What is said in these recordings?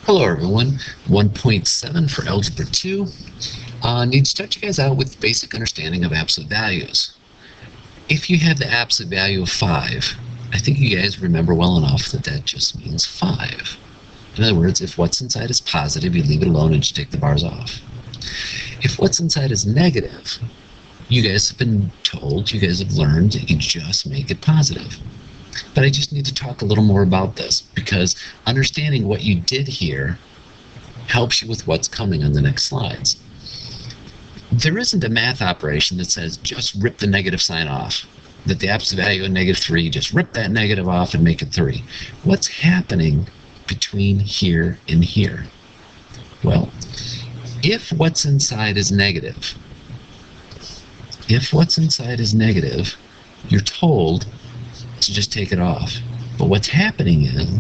Hello everyone, 1.7 for Algebra 2. Need to start you guys out with basic understanding of absolute values. If you have the absolute value of 5, I think you guys remember well enough that that just means 5. In other words, if what's inside is positive, you leave it alone and you take the bars off. If what's inside is negative, you guys have been told, you guys have learned that you just make it positive. But I just need to talk a little more about this because understanding what you did here helps you with what's coming on the next slides. There isn't a math operation that says just rip the negative sign off, that the absolute value of -3, just rip that negative off and make it 3. What's happening between here and here? Well, if what's inside is negative, you're told to just take it off. But what's happening is,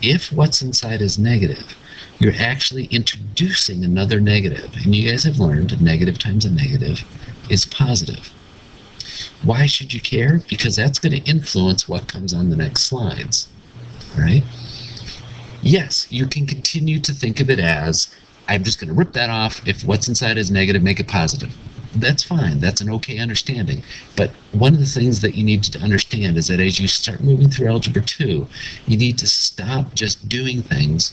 if what's inside is negative, you're actually introducing another negative. And you guys have learned a negative times a negative is positive. Why should you care? Because that's going to influence what comes on the next slides. All right? Yes, you can continue to think of it as, I'm just going to rip that off. If what's inside is negative, make it positive. That's fine. That's an okay understanding. But one of the things that you need to understand is that as you start moving through Algebra 2, you need to stop just doing things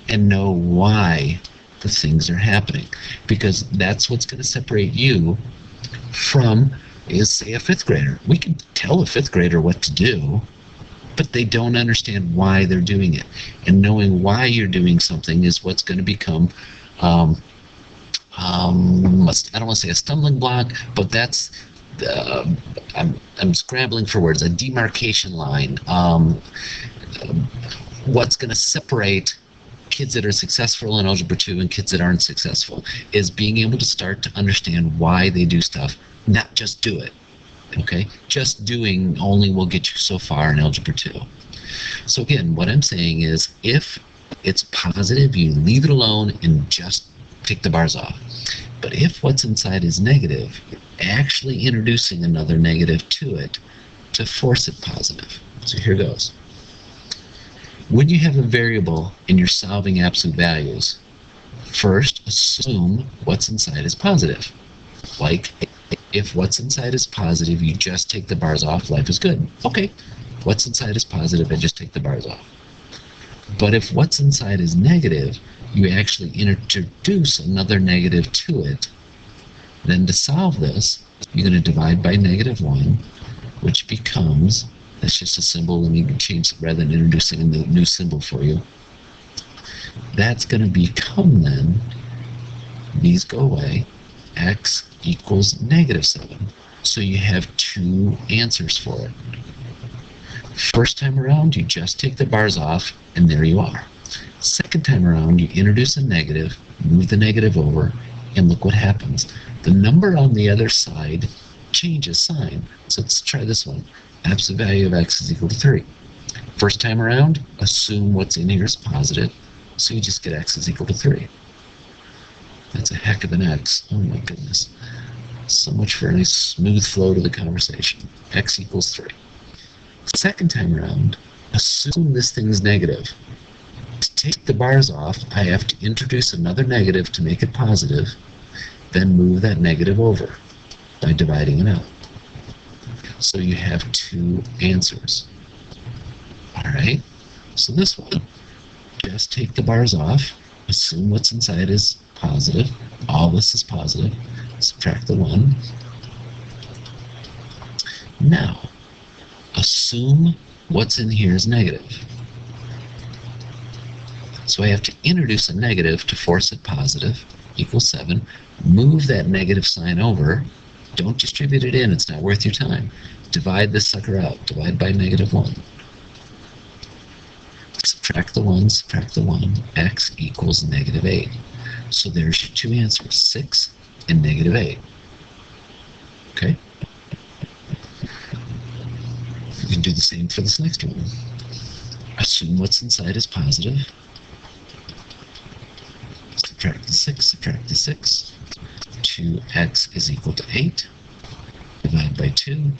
and know why the things are happening. Because that's what's going to separate you from, say, a 5th grader. We can tell a 5th grader what to do, but they don't understand why they're doing it. And knowing why you're doing something is what's going to become I don't want to say a stumbling block, but that's I'm scrambling for words. A demarcation line. What's going to separate kids that are successful in Algebra 2 and kids that aren't successful is being able to start to understand why they do stuff, not just do it. Okay, just doing only will get you so far in Algebra 2. So again, what I'm saying is, if it's positive, you leave it alone and just take the bars off. But if what's inside is negative, you're actually introducing another negative to it to force it positive. So here goes. When you have a variable and you're solving absolute values, first assume what's inside is positive. Like, if what's inside is positive, you just take the bars off, life is good. Okay, what's inside is positive, I just take the bars off. But if what's inside is negative, you actually introduce another negative to it. Then to solve this, you're going to divide by -1, which becomes, that's just a symbol, let me change it rather than introducing a new symbol for you. That's going to become then, these go away, x equals -7. So you have 2 answers for it. First time around, you just take the bars off, and there you are. Second time around, you introduce a negative, move the negative over, and look what happens. The number on the other side changes sign. So let's try this one. Absolute value of x is equal to 3. First time around, assume what's in here is positive, so you just get x is equal to 3. That's a heck of an x. Oh my goodness. So much for a nice smooth flow to the conversation. X equals 3. Second time around, assume this thing's negative. To take the bars off, I have to introduce another negative to make it positive, then move that negative over by dividing it out. So you have 2 answers. Alright, so this one, just take the bars off, assume what's inside is positive, all this is positive, subtract the 1. Now, assume what's in here is negative. So I have to introduce a negative to force it positive, equals 7. Move that negative sign over. Don't distribute it in. It's not worth your time. Divide this sucker out. Divide by -1. Subtract the 1, subtract the 1. X equals -8. So there's your 2 answers, 6 and -8. Okay? You can do the same for this next one. Assume what's inside is positive. Subtract the 6, subtract the 6. 2x is equal to 8. Divide by 2.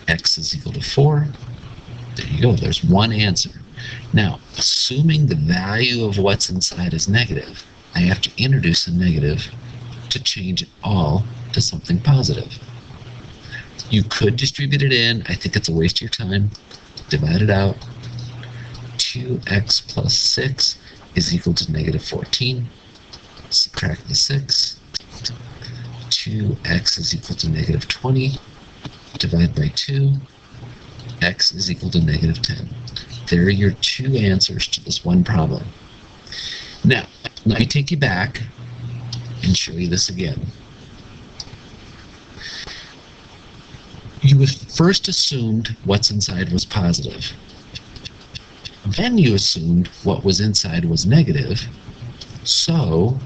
X is equal to 4. There you go. There's one answer. Now, assuming the value of what's inside is negative, I have to introduce a negative to change it all to something positive. You could distribute it in. I think it's a waste of your time. Divide it out. 2x plus 6 is equal to negative 14. Subtract the 6. 2x is equal to negative 20. Divide by 2. X is equal to negative 10. There are your two answers to this one problem. Now, let me take you back and show you this again. You first assumed what's inside was positive. Then you assumed what was inside was negative. So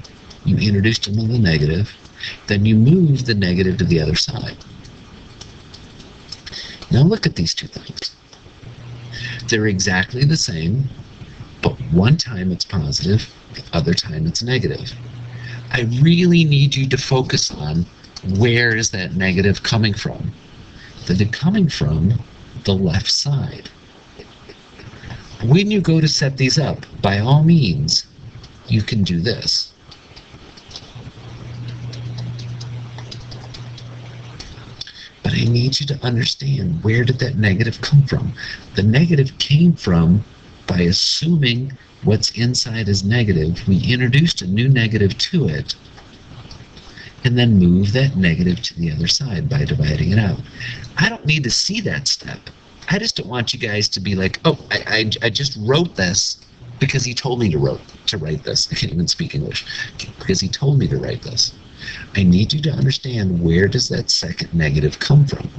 you introduced another negative. Then you moved the negative to the other side. Now look at these two things. They're exactly the same, but one time it's positive, the other time it's negative. I really need you to focus on where is that negative coming from. That it's coming from the left side. When you go to set these up, by all means, you can do this. But I need you to understand, where did that negative come from? The negative came from by assuming what's inside is negative. We introduced a new negative to it, and then move that negative to the other side by dividing it out. I don't need to see that step. I just don't want you guys to be like, oh, I just wrote this because he told me to write this. I can't even speak English. Because he told me to write this. I need you to understand, where does that second negative come from?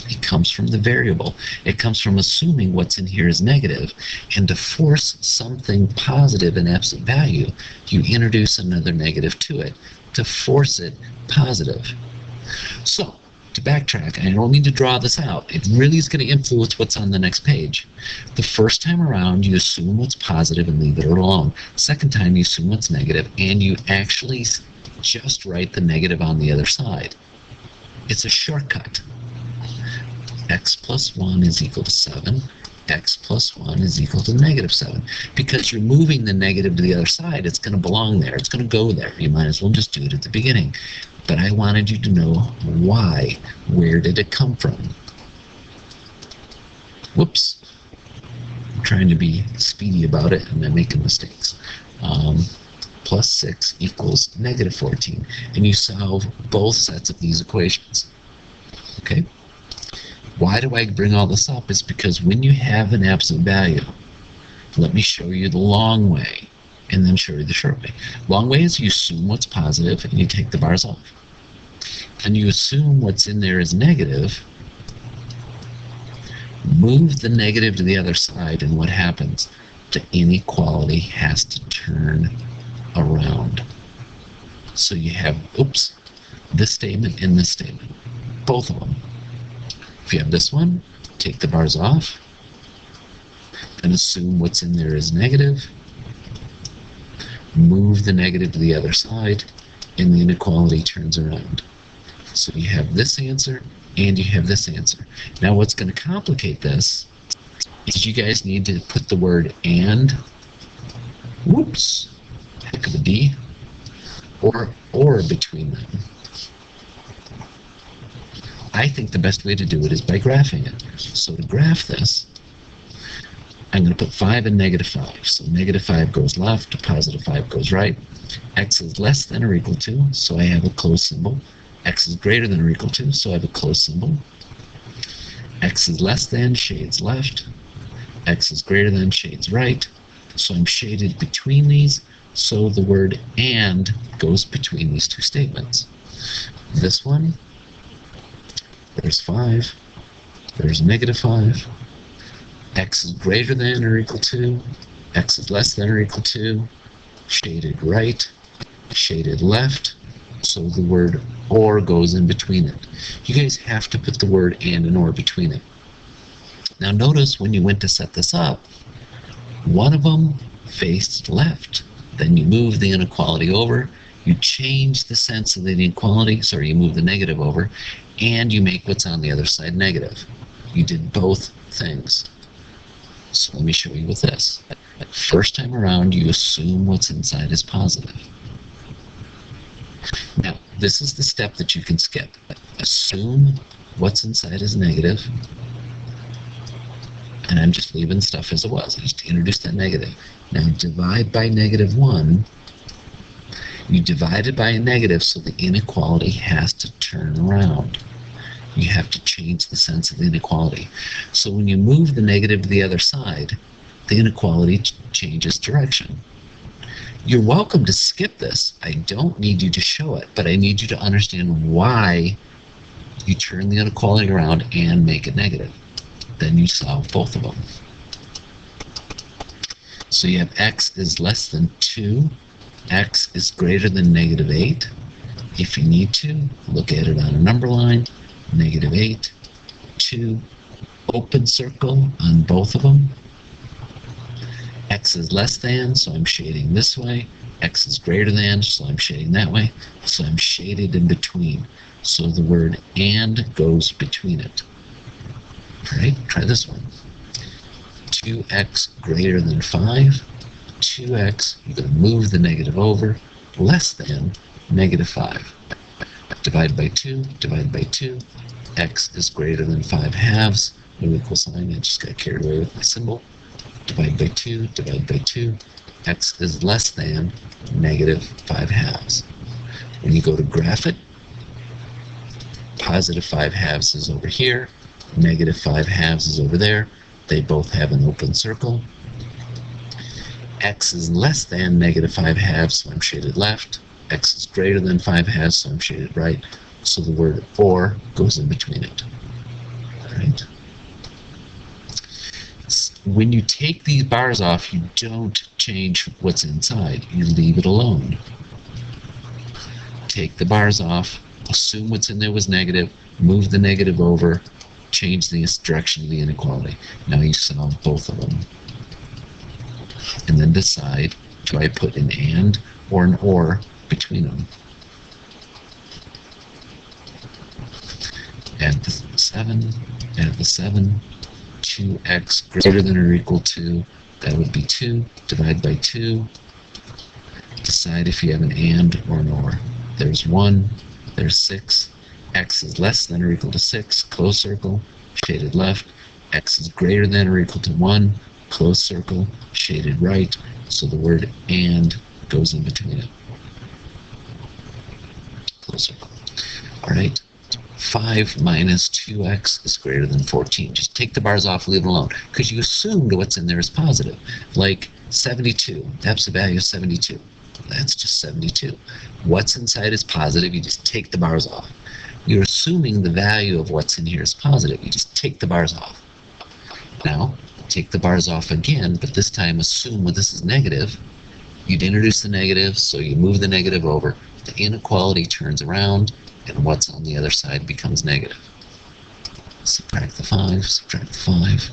It comes from the variable. It comes from assuming what's in here is negative. And to force something positive in absolute value, you introduce another negative to it to force it positive. So, to backtrack, I don't need to draw this out. It really is going to influence what's on the next page. The first time around, you assume what's positive and leave it alone. Second time, you assume what's negative, and you actually just write the negative on the other side. It's a shortcut. X plus 1 is equal to 7. X plus 1 is equal to negative 7. Because you're moving the negative to the other side, it's going to belong there. It's going to go there. You might as well just do it at the beginning. But I wanted you to know why. Where did it come from? Whoops. I'm trying to be speedy about it, and I'm making mistakes. Plus 6 equals negative 14. And you solve both sets of these equations. Okay? Why do I bring all this up? It's because when you have an absolute value, let me show you the long way and then show you the short way. Long way is you assume what's positive and you take the bars off. And you assume what's in there is negative, move the negative to the other side, and what happens? The inequality has to turn around. So you have, oops, this statement and this statement, both of them. If you have this one, take the bars off, and assume what's in there is negative, move the negative to the other side, and the inequality turns around. So you have this answer, and you have this answer. Now what's going to complicate this is you guys need to put the word and, whoops, heck of a D, or between them. I think the best way to do it is by graphing it. So to graph this, I'm going to put 5 and negative 5. So negative 5 goes left, positive 5 goes right. X is less than or equal to, so I have a close symbol. X is greater than or equal to, so I have a close symbol. X is less than, shades left. X is greater than, shades right. So I'm shaded between these, so the word and goes between these two statements. This one, there's 5, there's negative 5, X is greater than or equal to, X is less than or equal to, shaded right, shaded left, so the word or goes in between it. You guys have to put the word and or between it. Now notice when you went to set this up, one of them faced left. Then you move the inequality over, you change the sense of the inequality, sorry, you move the negative over, and you make what's on the other side negative. You did both things. So let me show you with this. First time around, you assume what's inside is positive. Now, this is the step that you can skip. Assume what's inside is negative, and I'm just leaving stuff as it was. I just introduced that negative. Now divide by -1. You divide it by a negative, so the inequality has to turn around. You have to change the sense of the inequality. So when you move the negative to the other side, the inequality changes direction. You're welcome to skip this. I don't need you to show it, but I need you to understand why you turn the inequality around and make it negative. Then you solve both of them. So you have x is less than 2, x is greater than -8. If you need to, look at it on a number line, -8, 2, open circle on both of them. X is less than, so I'm shading this way. X is greater than, so I'm shading that way. So I'm shaded in between. So the word and goes between it. All right, try this one. 2x greater than 5. 2x, you're going to move the negative over, less than -5. Divide by 2, divide by 2. X is greater than 5 halves. No equal sign, I just got carried away with my symbol. Divide by 2, divide by 2. X is less than -5 halves. When you go to graph it, +5 halves is over here, -5 halves is over there. They both have an open circle. X is less than -5 halves, so I'm shaded left. X is greater than 5 halves, so I'm shaded right. So the word or goes in between it. All right. When you take these bars off, you don't change what's inside. You leave it alone. Take the bars off, assume what's in there was negative, move the negative over, change the direction of the inequality. Now you solve both of them. And then decide, do I put an and or an or between them? Add the 7, add the 7, 2x greater than or equal to, that would be 2, divide by 2, decide if you have an and or an or. There's 1, there's 6, x is less than or equal to 6, close circle, shaded left, x is greater than or equal to 1, close circle, shaded right, so the word and goes in between it. Close circle. All right. 5 minus 2x is greater than 14. Just take the bars off, leave it alone, because you assumed what's in there is positive. Like 72, that's the value of 72. That's just 72. What's inside is positive, you just take the bars off. You're assuming the value of what's in here is positive, you just take the bars off. Now, take the bars off again, but this time assume this is negative. You'd introduce the negative, so you move the negative over. The inequality turns around, and what's on the other side becomes negative. Subtract the 5, subtract the 5.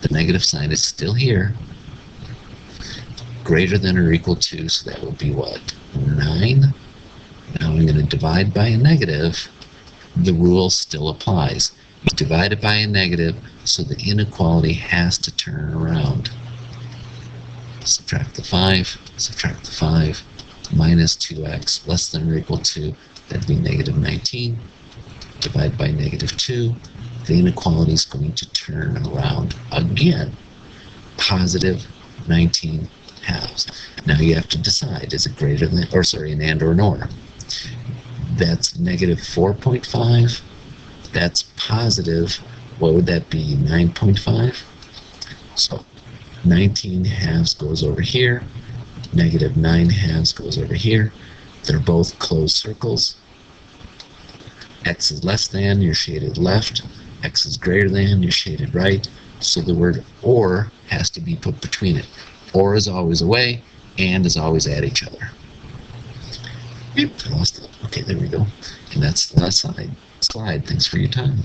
The negative sign is still here. Greater than or equal to, so that would be what? 9. Now I'm going to divide by a negative. The rule still applies. You divide it by a negative, so the inequality has to turn around. Subtract the 5, subtract the 5, minus 2x less than or equal to, that'd be -19. Divide by -2. The inequality is going to turn around again. Positive 19 halves. Now you have to decide, is it greater than, or sorry, an and or an or. That's -4.5. That's positive, what would that be, 9.5? So 19 halves goes over here. -9 halves goes over here. They're both closed circles. X is less than, you're shaded left. X is greater than, you're shaded right. So the word or has to be put between it. Or is always away, and is always at each other. Yep, I lost it. Okay, there we go. And that's the last slide. Thanks for your time.